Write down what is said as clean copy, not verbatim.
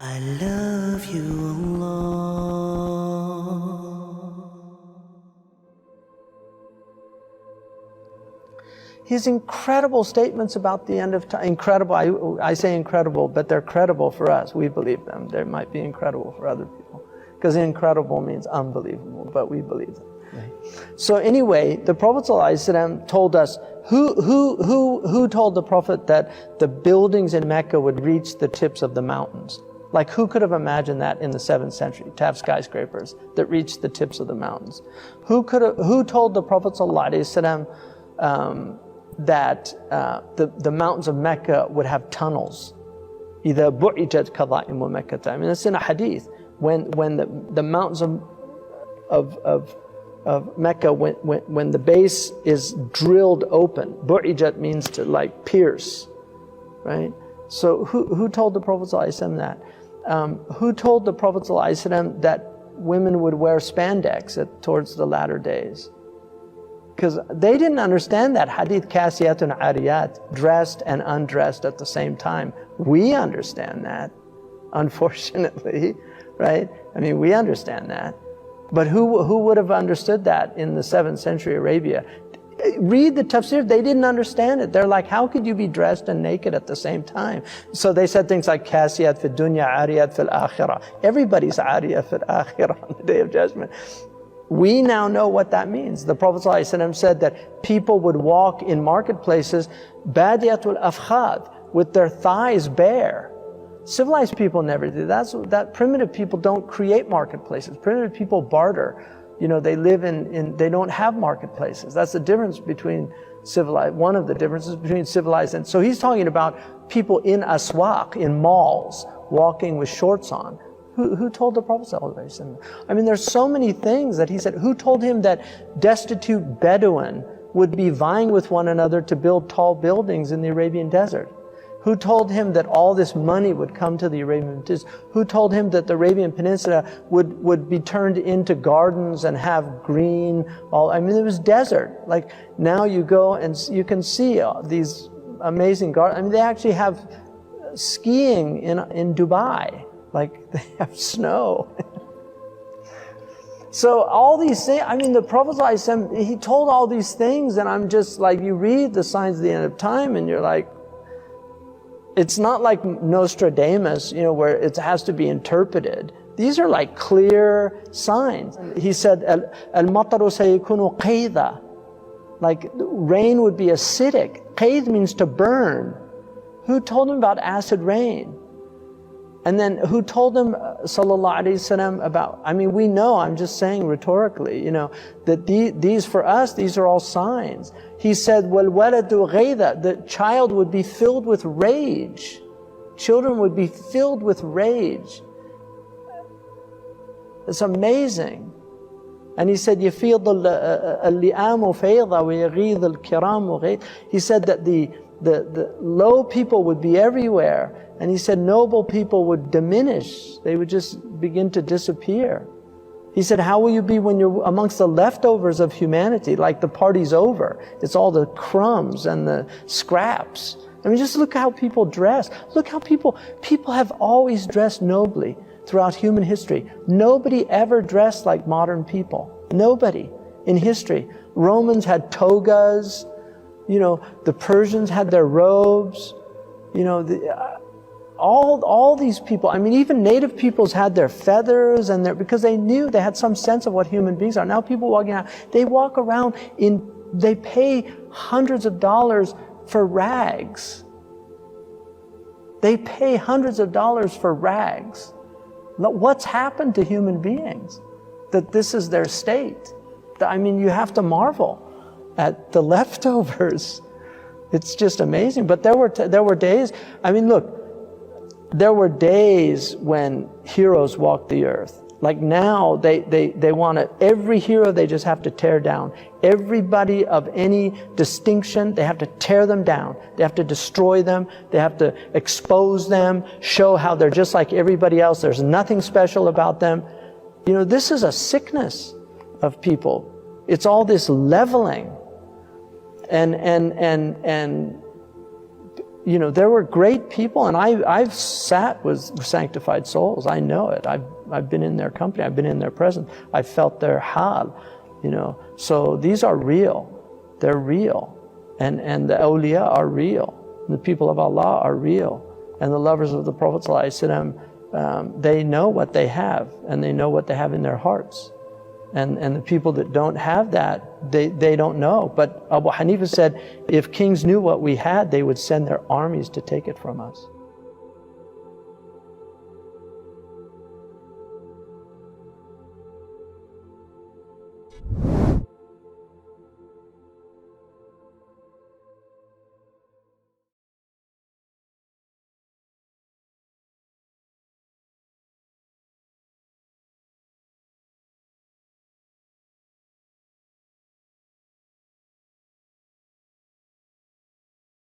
I love you, Allah. His incredible statements about the end of time, incredible, I say incredible, but they're credible for us. We believe them. They might be incredible for other people. Because incredible means unbelievable, but we believe them. Right. So anyway, the Prophet ﷺ told us, who told the Prophet that the buildings in Mecca would reach the tips of the mountains? Like, who could have imagined that in the 7th century, to have skyscrapers that reached the tips of the mountains? Who told the Prophet ﷺ that the mountains of Mecca would have tunnels? إِذَا بُعِجَتْ كَظَائِمُ مَكَّةَ. I mean, it's in a hadith. When the mountains of Mecca, when the base is drilled open, bu'ijat means to like pierce, right? So who told the Prophet ﷺ that? Who told the Prophet ﷺ that women would wear spandex towards the latter days? Because they didn't understand that hadith, kasiyatun ariyat, dressed and undressed at the same time. We understand that, unfortunately, right? I mean, we understand that. But who would have understood that in the 7th century Arabia? Read the tafsir, they didn't understand it. They're like, how could you be dressed and naked at the same time? So they said things like, kasiyat fi dunya, ariyat fil akhirah. Everybody's ariyat fil akhirah on the Day of Judgment. We now know what that means. The Prophet ﷺ said that people would walk in marketplaces, badiyatul afkhad, with their thighs bare. Civilized people never do that. Primitive people don't create marketplaces. Primitive people barter. You know, they live they don't have marketplaces. That's the difference between civilized, one of the differences between civilized and, so he's talking about people in aswaq, in malls, walking with shorts on. Who told the Prophet ﷺ? I mean, there's so many things that he said. Who told him that destitute Bedouin would be vying with one another to build tall buildings in the Arabian desert? Who told him that all this money would come to the Arabian Peninsula? Who told him that the Arabian Peninsula would be turned into gardens and have green, I mean, it was desert. Like, now you go and you can see these amazing gardens. I mean, they actually have skiing in Dubai. Like, they have snow. So all these things, I mean, the Prophet ﷺ, he told all these things, and I'm just like, you read the signs of the end of time and you're like, it's not like Nostradamus, you know, where it has to be interpreted. These are like clear signs. He said, Al-mataru sayakunu qayda. Like, rain would be acidic. Qayd means to burn. Who told him about acid rain? And then who told him, sallallahu alaihi wasallam, about, I mean, we know, I'm just saying rhetorically, you know, that these for us, these are all signs. He said, وَالْوَلَدُ غَيْذَ, the child would be filled with rage. Children would be filled with rage. It's amazing. And he said, يَفِيضُ اللِّئَامُ فَيْضَ وَيَغِيظُ الْكِرَامُ غَيْظ. He said that the low people would be everywhere. And he said noble people would diminish. They would just begin to disappear. He said, how will you be when you're amongst the leftovers of humanity? Like, the party's over. It's all the crumbs and the scraps. I mean, just look how people dress. Look how people have always dressed nobly throughout human history. Nobody ever dressed like modern people. Nobody in history. Romans had togas. You know, the Persians had their robes. You know, all these people, I mean, even native peoples had their feathers and because they knew, they had some sense of what human beings are. Now people walking out, they walk around they pay hundreds of dollars for rags. They pay hundreds of dollars for rags. What's happened to human beings? That this is their state. I mean, you have to marvel at the leftovers. It's just amazing. But there were days, I mean, look, there were days when heroes walked the earth. Like, now they want to, every hero they just have to tear down. Everybody of any distinction, they have to tear them down. They have to destroy them. They have to expose them, show how they're just like everybody else. There's nothing special about them. You know, this is a sickness of people. It's all this leveling. And you know, there were great people, and I've sat with sanctified souls. I know it. I've been in their company. I've been in their presence. I felt their hal, you know. So these are real. They're real. And the awliya are real. The people of Allah are real. And the lovers of the Prophet ﷺ, they know what they have, and they know what they have in their hearts. And the people that don't have that, they don't know. But Abu Hanifa said, if kings knew what we had, they would send their armies to take it from us.